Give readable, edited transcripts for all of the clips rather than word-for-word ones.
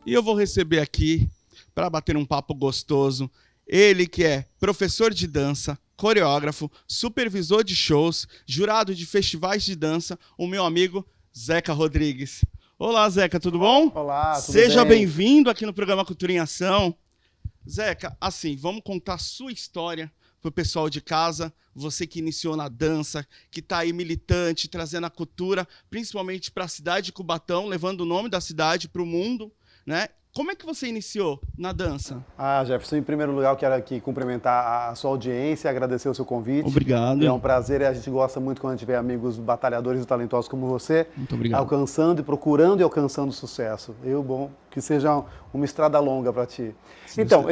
E eu vou receber aqui, para bater um papo gostoso, ele que é professor de dança, coreógrafo, supervisor de shows, jurado de festivais de dança, o meu amigo Zeca Rodrigues. Olá, Zeca, tudo bom? Olá, tudo Seja bem? bem-vindo aqui no programa Cultura em Ação. Zeca, assim, vamos contar a sua história para o pessoal de casa, você que iniciou na dança, que está aí militante, trazendo a cultura, principalmente para a cidade de Cubatão, levando o nome da cidade para o mundo, né? Como é que você iniciou na dança? Jefferson, em primeiro lugar, eu quero aqui cumprimentar a sua audiência, agradecer o seu convite. Obrigado. É um prazer e a gente gosta muito quando a gente vê amigos batalhadores e talentosos como você, Muito obrigado. alcançando e procurando e alcançando sucesso. Bom, que seja uma estrada longa para ti. Sim, então,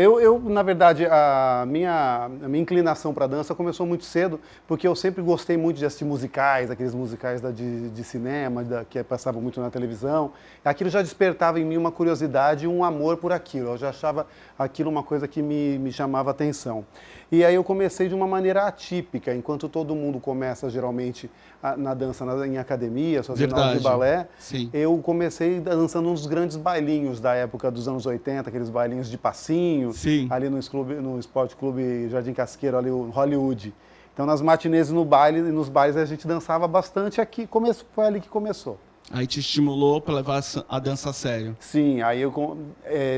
na verdade, a minha inclinação para a dança começou muito cedo, porque eu sempre gostei muito de assistir musicais, aqueles musicais de cinema, que passavam muito na televisão. Aquilo já despertava em mim uma curiosidade e um amor por aquilo. Eu já achava aquilo uma coisa que me chamava atenção. E aí eu comecei de uma maneira atípica, enquanto todo mundo começa geralmente na dança em academia, fazendo aula de balé. Sim. Eu comecei dançando uns grandes bailinhos da época dos anos 80, aqueles bailinhos de passinho, Sim. ali no Esporte Clube Jardim Casqueiro, ali o Hollywood. Então nas matinês nos bailes a gente dançava bastante, foi ali que começou. Aí te estimulou para levar a dança a sério. Sim, aí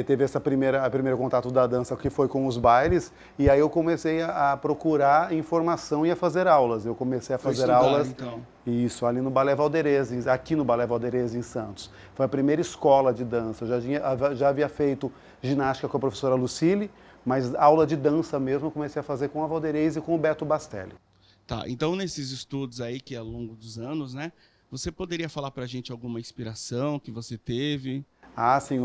teve a primeiro contato da dança que foi com os bailes, e aí eu comecei a procurar informação e a fazer aulas. Eu comecei a fazer aulas. Então. Isso, ali no Balé Valderese, aqui no Balé Valderese, em Santos. Foi a primeira escola de dança. Eu já havia feito ginástica com a professora Lucille, mas aula de dança mesmo eu comecei a fazer com a Valderese e com o Beto Bastelli. Tá, então nesses estudos aí, que ao longo dos anos, né, você poderia falar pra gente alguma inspiração que você teve? Sim,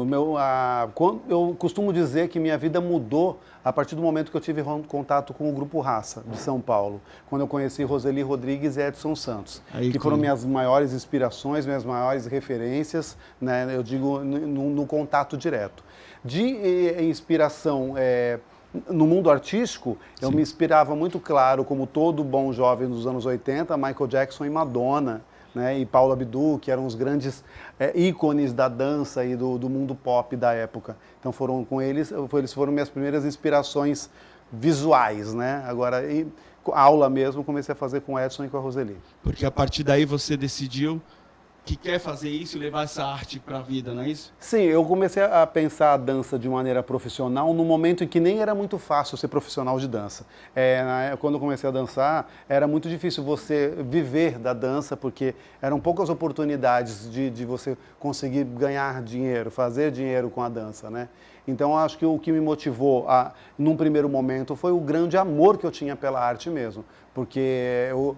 eu costumo dizer que minha vida mudou a partir do momento que eu tive contato com o Grupo Raça, de São Paulo, quando eu conheci Roseli Rodrigues e Edson Santos, que foram minhas maiores inspirações, minhas maiores referências, né, eu digo, no contato direto. De inspiração no mundo artístico, eu me inspirava muito claro, como todo bom jovem dos anos 80, Michael Jackson e Madonna, né, e Paula Abdul, que eram os grandes ícones da dança e do mundo pop da época. Então eles foram minhas primeiras inspirações visuais, né? Agora, aula mesmo, comecei a fazer com o Edson e com a Roseli. Porque a partir daí você decidiu que quer fazer isso e levar essa arte para a vida, não é isso? Sim, eu comecei a pensar a dança de maneira profissional no momento em que nem era muito fácil ser profissional de dança. Quando eu comecei a dançar, era muito difícil você viver da dança, porque eram poucas oportunidades de você conseguir ganhar dinheiro, fazer dinheiro com a dança, né? Então, acho que o que me motivou, num primeiro momento, foi o grande amor que eu tinha pela arte mesmo, porque eu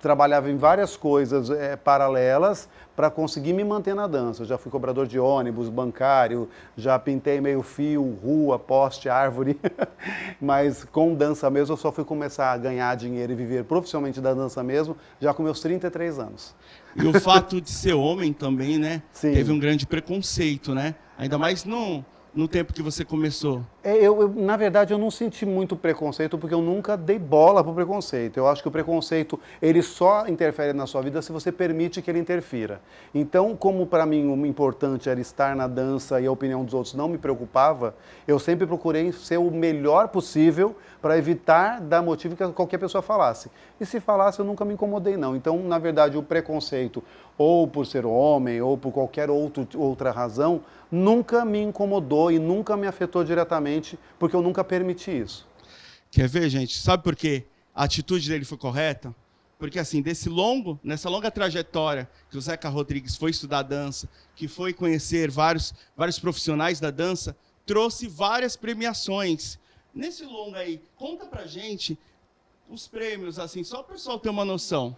trabalhava em várias coisas paralelas para conseguir me manter na dança. Eu já fui cobrador de ônibus, bancário, já pintei meio fio, rua, poste, árvore, mas com dança mesmo eu só fui começar a ganhar dinheiro e viver profissionalmente da dança mesmo já com meus 33 anos. E o fato de ser homem também, né? Sim. Teve um grande preconceito, né? Ainda mais no tempo que você começou. Na verdade, eu não senti muito preconceito porque eu nunca dei bola para o preconceito. Eu acho que o preconceito, ele só interfere na sua vida se você permite que ele interfira. Então, como para mim o importante era estar na dança e a opinião dos outros não me preocupava, eu sempre procurei ser o melhor possível para evitar dar motivo que qualquer pessoa falasse. E se falasse, eu nunca me incomodei, não. Então, na verdade, o preconceito, ou por ser homem, ou por qualquer outra razão, nunca me incomodou e nunca me afetou diretamente, porque eu nunca permiti isso. Quer ver, gente? Sabe por quê? A atitude dele foi correta? Porque, assim, nessa longa trajetória que o Zeca Rodrigues foi estudar dança, que foi conhecer vários profissionais da dança, trouxe várias premiações. Nesse longo aí, conta pra gente os prêmios, assim, só para o pessoal ter uma noção.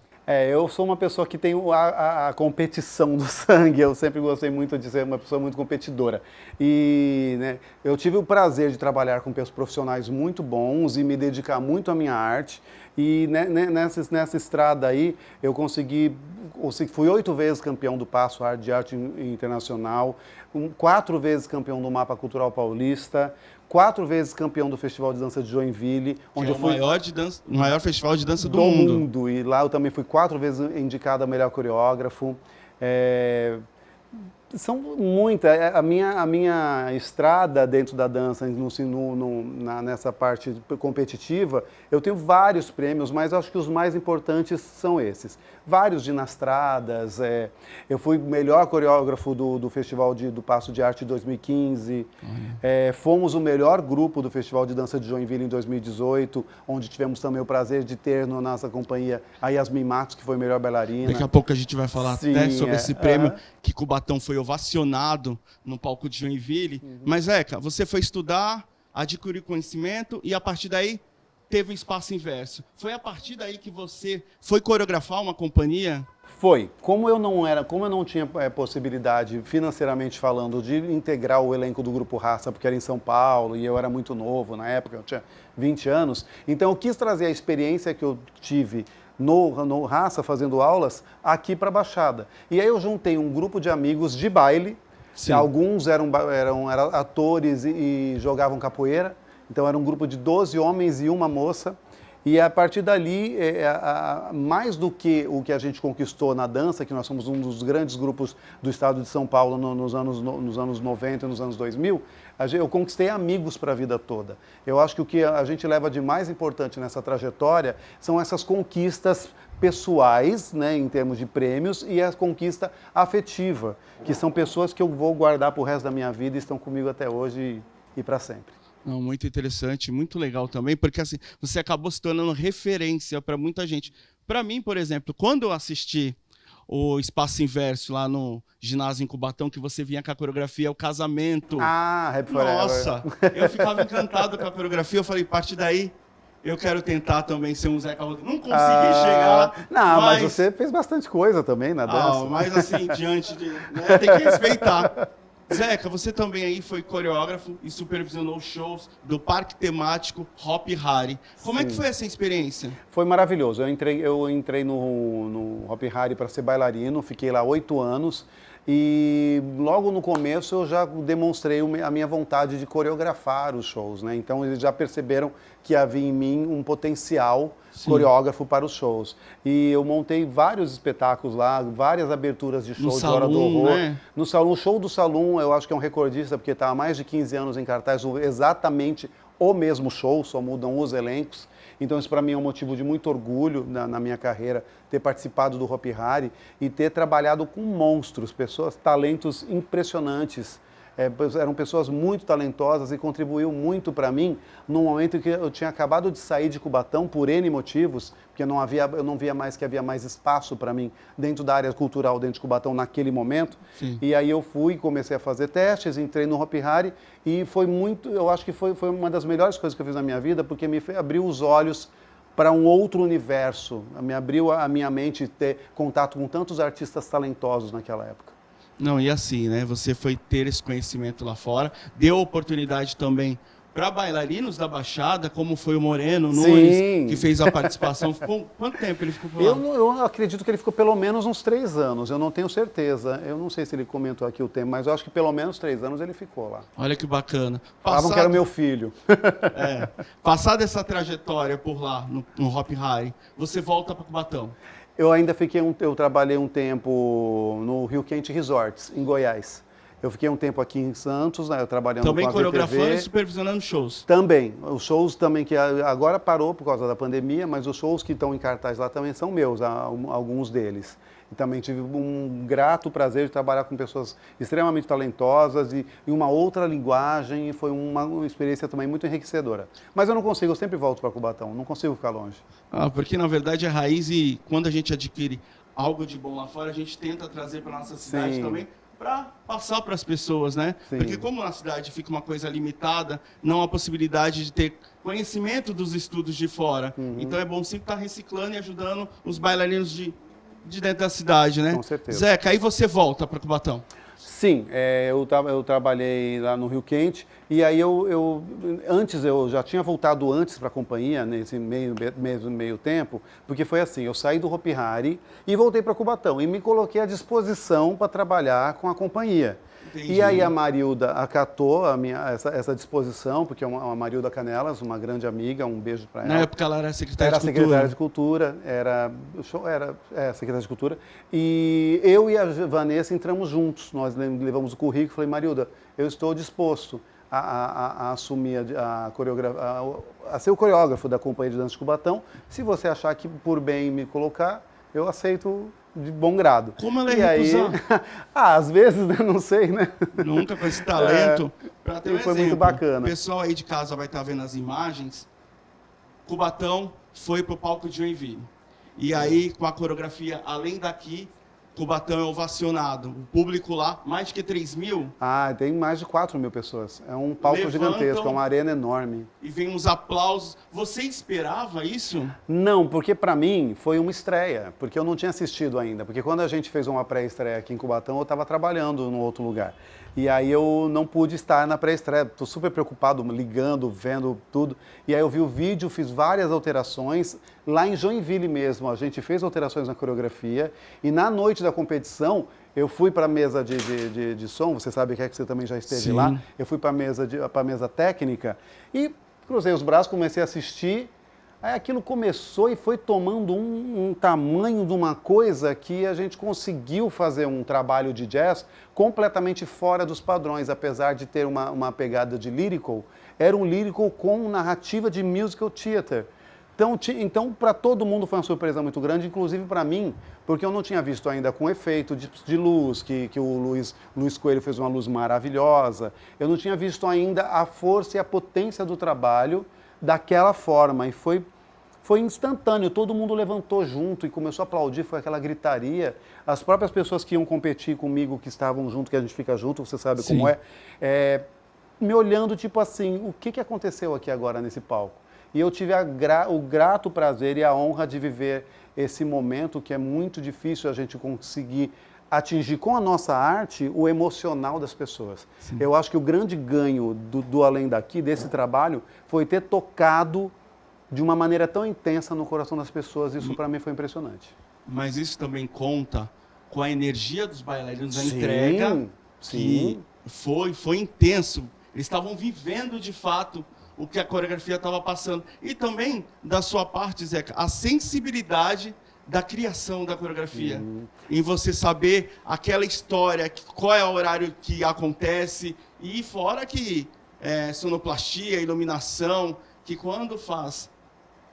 Eu sou uma pessoa que tem a competição do sangue, eu sempre gostei muito de ser uma pessoa muito competidora. E né, eu tive o prazer de trabalhar com profissionais muito bons e me dedicar muito à minha arte. E nessa estrada aí, fui 8 vezes campeão do Passo Arte de Arte Internacional, 4 vezes campeão do Mapa Cultural Paulista, 4 vezes campeão do Festival de Dança de Joinville, onde eu fui o maior festival de dança do mundo. E lá eu também fui 4 vezes indicado a melhor coreógrafo. São muitas. A minha estrada dentro da dança, nessa parte competitiva, eu tenho vários prêmios, mas acho que os mais importantes são esses. Vários dinastradas, eu fui melhor coreógrafo do Festival do Paço de Arte 2015, fomos o melhor grupo do Festival de Dança de Joinville em 2018, onde tivemos também o prazer de ter na nossa companhia a Yasmin Matos, que foi melhor bailarina. Daqui a pouco a gente vai falar até sobre esse prêmio, que Cubatão foi ovacionado no palco de Joinville. Mas, Zeca, você foi estudar, adquirir conhecimento e, a partir daí, teve um espaço inverso. Foi a partir daí que você foi coreografar uma companhia? Foi. Como eu não tinha possibilidade, financeiramente falando, de integrar o elenco do Grupo Raça, porque era em São Paulo e eu era muito novo na época, eu tinha 20 anos, então eu quis trazer a experiência que eu tive no Raça, fazendo aulas, aqui para a Baixada. E aí eu juntei um grupo de amigos de baile. Sim. Alguns eram atores e jogavam capoeira, então era um grupo de 12 homens e uma moça. E a partir dali, mais do que o que a gente conquistou na dança, que nós somos um dos grandes grupos do estado de São Paulo nos anos 90 e nos anos 2000, eu conquistei amigos para a vida toda. Eu acho que o que a gente leva de mais importante nessa trajetória são essas conquistas pessoais, né, em termos de prêmios, e a conquista afetiva, que são pessoas que eu vou guardar para o resto da minha vida e estão comigo até hoje e para sempre. Não, muito interessante, muito legal também, porque assim, você acabou se tornando referência para muita gente. Para mim, por exemplo, quando eu assisti o Espaço Inverso lá no ginásio em Cubatão, que você vinha com a coreografia, o casamento. Happy Forever. Nossa, eu ficava encantado com a coreografia, eu falei, a partir daí, eu quero tentar também ser um Zeca Rodrigues. Não consegui chegar. Não, mas você fez bastante coisa também na dança. Mas assim, diante de... Né, tem que respeitar. Zeca, você também aí foi coreógrafo e supervisionou shows do parque temático Hop Hari. Como é que foi essa experiência? Foi maravilhoso. Eu entrei no Hop Hari para ser bailarino, fiquei lá 8 anos e logo no começo eu já demonstrei a minha vontade de coreografar os shows, né? Então eles já perceberam que havia em mim um potencial coreógrafo para os shows. E eu montei vários espetáculos lá, várias aberturas de shows de Hora do Horror. Né? No salão, o show do Salão, eu acho que é um recordista, porque está há mais de 15 anos em cartaz, exatamente o mesmo show, só mudam os elencos. Então isso para mim é um motivo de muito orgulho na minha carreira, ter participado do Hop Hari e ter trabalhado com monstros, talentos impressionantes. Eram pessoas muito talentosas e contribuiu muito para mim no momento em que eu tinha acabado de sair de Cubatão por N motivos, porque eu não via mais que havia mais espaço para mim dentro da área cultural dentro de Cubatão naquele momento. Sim. E aí eu fui, comecei a fazer testes, entrei no Hop Hari e eu acho que foi uma das melhores coisas que eu fiz na minha vida, porque me abriu os olhos para um outro universo, me abriu a minha mente ter contato com tantos artistas talentosos naquela época. Não, e assim, né? Você foi ter esse conhecimento lá fora, deu oportunidade também para bailarinos da Baixada, como foi o Moreno Nunes, que fez a participação. Quanto tempo ele ficou por lá? Eu acredito que ele ficou pelo menos uns 3 anos, eu não tenho certeza. Eu não sei se ele comentou aqui o tempo, mas eu acho que pelo menos 3 anos ele ficou lá. Olha que bacana. Falavam que era meu filho. Passada essa trajetória por lá, no Hop Hari, você volta para Cubatão? Eu ainda eu trabalhei um tempo no Rio Quente Resorts, em Goiás. Eu fiquei um tempo aqui em Santos, né, trabalhando também com a VTV. Também coreografando e supervisionando shows? Também. Os shows também, que agora parou por causa da pandemia, mas os shows que estão em cartaz lá também são meus, alguns deles. E também tive um grato prazer de trabalhar com pessoas extremamente talentosas e uma outra linguagem, e foi uma experiência também muito enriquecedora. Mas eu não consigo, eu sempre volto para Cubatão, não consigo ficar longe. Porque na verdade é raiz, e quando a gente adquire algo de bom lá fora, a gente tenta trazer para nossa cidade também, para passar para as pessoas, né? Sim. Porque como na cidade fica uma coisa limitada, não há possibilidade de ter conhecimento dos estudos de fora. Então é bom sempre estar reciclando e ajudando os bailarinos de dentro da cidade, né? Com certeza. Zeca, aí você volta para Cubatão? Sim, eu trabalhei lá no Rio Quente e aí antes eu já tinha voltado antes para a companhia, nesse meio tempo, porque foi assim, eu saí do Hop Hari e voltei para Cubatão e me coloquei à disposição para trabalhar com a companhia. E aí a Marilda acatou essa disposição, porque é uma Marilda Canelas, uma grande amiga, um beijo para ela. Na época ela era secretária de Cultura. Era secretária de Cultura, secretária de Cultura. E eu e a Vanessa entramos juntos, nós levamos o currículo e falei, Marilda, eu estou disposto a assumir a ser o coreógrafo da Companhia de Dança de Cubatão. Se você achar que por bem me colocar, eu aceito de bom grado. Como ela é recusar? Às vezes, né? Não sei, né? Nunca com esse talento. Pra ter um foi exemplo, muito bacana. O pessoal aí de casa vai estar vendo as imagens. Cubatão foi pro palco de Joinville. E aí, com a coreografia Além Daqui, Cubatão é ovacionado. O público lá, mais de que 3 mil. Tem mais de 4 mil pessoas. É um palco gigantesco, é uma arena enorme. E vem uns aplausos. Você esperava isso? Não, porque para mim foi uma estreia, porque eu não tinha assistido ainda. Porque quando a gente fez uma pré-estreia aqui em Cubatão, eu estava trabalhando num outro lugar. E aí eu não pude estar na pré-estreia, estou super preocupado, ligando, vendo tudo. E aí eu vi o vídeo, fiz várias alterações. Lá em Joinville mesmo, a gente fez alterações na coreografia. E na noite da competição, eu fui para a mesa de som, você sabe que é que você também já esteve Sim. lá. Eu fui para a mesa técnica e cruzei os braços, comecei a assistir. Aí aquilo começou e foi tomando um tamanho de uma coisa que a gente conseguiu fazer um trabalho de jazz completamente fora dos padrões, apesar de ter uma pegada de lyrical, era um lyrical com narrativa de musical theater. Então para todo mundo foi uma surpresa muito grande, inclusive para mim, porque eu não tinha visto ainda com efeito de luz, que o Luiz Coelho fez uma luz maravilhosa, eu não tinha visto ainda a força e a potência do trabalho daquela forma, e foi instantâneo, todo mundo levantou junto e começou a aplaudir, foi aquela gritaria. As próprias pessoas que iam competir comigo, que estavam junto, que a gente fica junto, você sabe Sim. como é, me olhando tipo assim, o que aconteceu aqui agora nesse palco? E eu tive o grato prazer e a honra de viver esse momento que é muito difícil a gente conseguir atingir com a nossa arte o emocional das pessoas. Sim. Eu acho que o grande ganho do Além Daqui, desse trabalho, foi ter tocado de uma maneira tão intensa no coração das pessoas. Isso para mim foi impressionante. Mas isso também conta com a energia dos bailarinos, a Sim, entrega, sim. que foi intenso. Eles estavam vivendo de fato o que a coreografia estava passando. E também, da sua parte, Zeca, a sensibilidade da criação da coreografia. Em você saber aquela história, qual é o horário que acontece, e fora que sonoplastia, iluminação, que quando faz,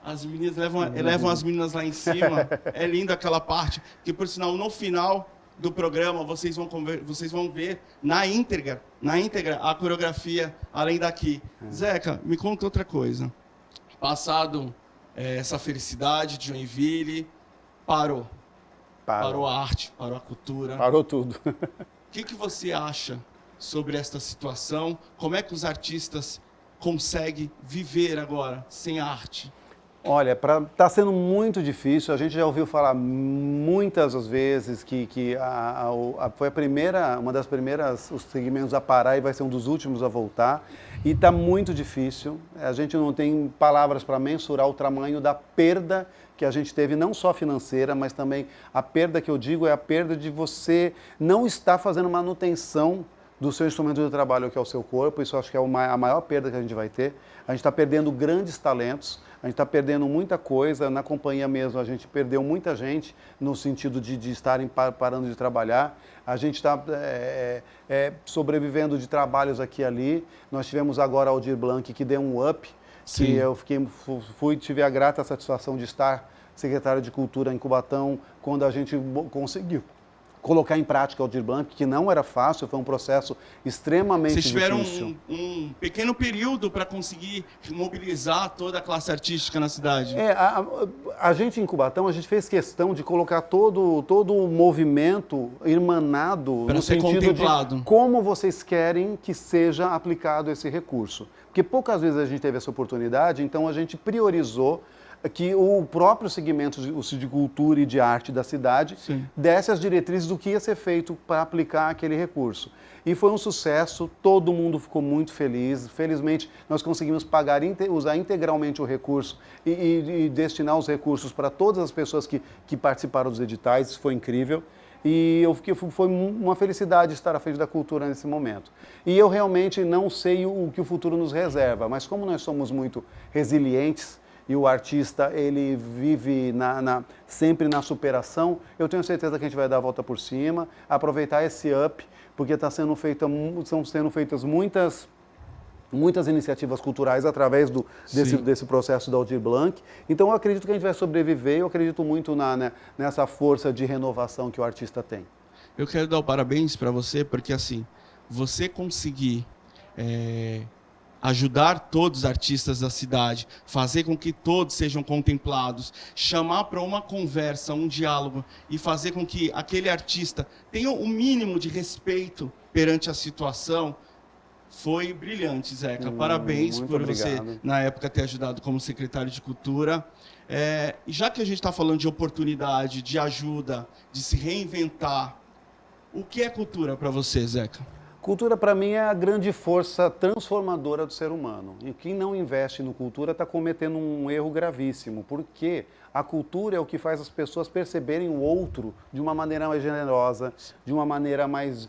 as meninas levam as meninas lá em cima, é linda aquela parte, que por sinal, no final do programa, vocês vão ver na íntegra a coreografia Além Daqui. Zeca, me conta outra coisa. Passado essa felicidade de Joinville, parou a arte, parou a cultura. Parou tudo. O que você acha sobre esta situação? Como é que os artistas conseguem viver agora sem arte? Olha, tá sendo muito difícil. A gente já ouviu falar muitas vezes que foi uma das primeiras, os segmentos a parar e vai ser um dos últimos a voltar. E está muito difícil. A gente não tem palavras para mensurar o tamanho da perda que a gente teve, não só financeira, mas também a perda que eu digo é a perda de você não estar fazendo manutenção do seu instrumento de trabalho, que é o seu corpo. Isso acho que é a maior perda que a gente vai ter. A gente está perdendo grandes talentos, a gente está perdendo muita coisa. Na companhia mesmo, a gente perdeu muita gente no sentido de estarem parando de trabalhar. A gente está sobrevivendo de trabalhos aqui e ali. Nós tivemos agora a Aldir Blanc, que deu um up, Sim. que eu tive a grata satisfação de estar secretário de Cultura em Cubatão, quando a gente conseguiu colocar em prática o Aldir Blanc, que não era fácil, foi um processo extremamente difícil. Vocês tiveram um pequeno período para conseguir mobilizar toda a classe artística na cidade. A gente em Cubatão, a gente fez questão de colocar todo o movimento irmanado para no ser sentido contemplado. De como vocês querem que seja aplicado esse recurso. Porque poucas vezes a gente teve essa oportunidade, então a gente priorizou que o próprio segmento de cultura e de arte da cidade Sim. desse as diretrizes do que ia ser feito para aplicar aquele recurso. E foi um sucesso, todo mundo ficou muito feliz. Felizmente, nós conseguimos usar integralmente o recurso e destinar os recursos para todas as pessoas que participaram dos editais, isso foi incrível. E foi uma felicidade estar à frente da cultura nesse momento. E eu realmente não sei o que o futuro nos reserva, mas como nós somos muito resilientes e o artista ele vive sempre na superação, eu tenho certeza que a gente vai dar a volta por cima, aproveitar esse up, porque estão sendo feitas muitas iniciativas culturais através desse processo da Aldir Blanc. Então eu acredito que a gente vai sobreviver, eu acredito muito nessa força de renovação que o artista tem. Eu quero dar o parabéns para você, porque assim, você conseguir ajudar todos os artistas da cidade, fazer com que todos sejam contemplados, chamar para uma conversa, um diálogo e fazer com que aquele artista tenha o mínimo de respeito perante a situação, foi brilhante, Zeca. Parabéns por obrigado. Você, na época, ter ajudado como secretário de Cultura. Já que a gente está falando de oportunidade, de ajuda, de se reinventar, o que é cultura para você, Zeca? Cultura, para mim, é a grande força transformadora do ser humano. E quem não investe no cultura está cometendo um erro gravíssimo, porque a cultura é o que faz as pessoas perceberem o outro de uma maneira mais generosa, de uma maneira mais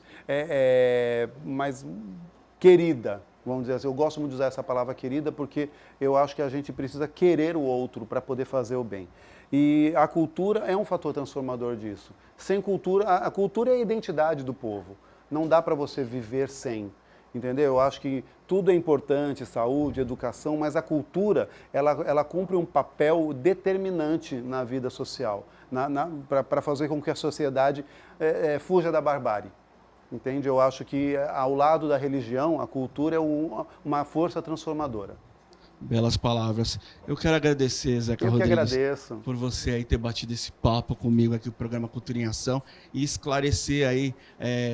querida, vamos dizer assim. Eu gosto muito de usar essa palavra querida porque eu acho que a gente precisa querer o outro para poder fazer o bem. E a cultura é um fator transformador disso. Sem cultura, a cultura é a identidade do povo. Não dá para você viver sem, entendeu? Eu acho que tudo é importante, saúde, educação, mas a cultura, ela cumpre um papel determinante na vida social, para fazer com que a sociedade fuja da barbárie. Entende? Eu acho que, ao lado da religião, a cultura é uma força transformadora. Belas palavras. Eu quero agradecer, Zeca Rodrigues, agradeço por você aí ter batido esse papo comigo aqui, o programa Cultura em Ação, e esclarecer aí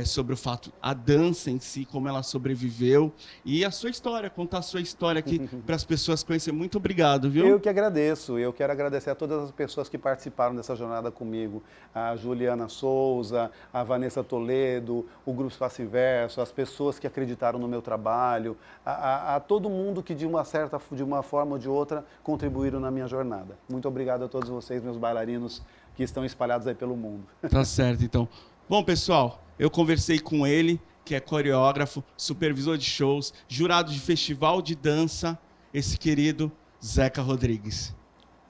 sobre o fato, a dança em si, como ela sobreviveu, e a sua história, contar a sua história aqui para as pessoas conhecerem. Muito obrigado, viu? Eu que agradeço. Eu quero agradecer a todas as pessoas que participaram dessa jornada comigo. A Juliana Souza, a Vanessa Toledo, o Grupo Espaço Inverso, as pessoas que acreditaram no meu trabalho, a todo mundo que de uma forma ou de outra, contribuíram na minha jornada. Muito obrigado a todos vocês, meus bailarinos, que estão espalhados aí pelo mundo. Tá certo, então. Bom, pessoal, eu conversei com ele, que é coreógrafo, supervisor de shows, jurado de festival de dança, esse querido Zeca Rodrigues.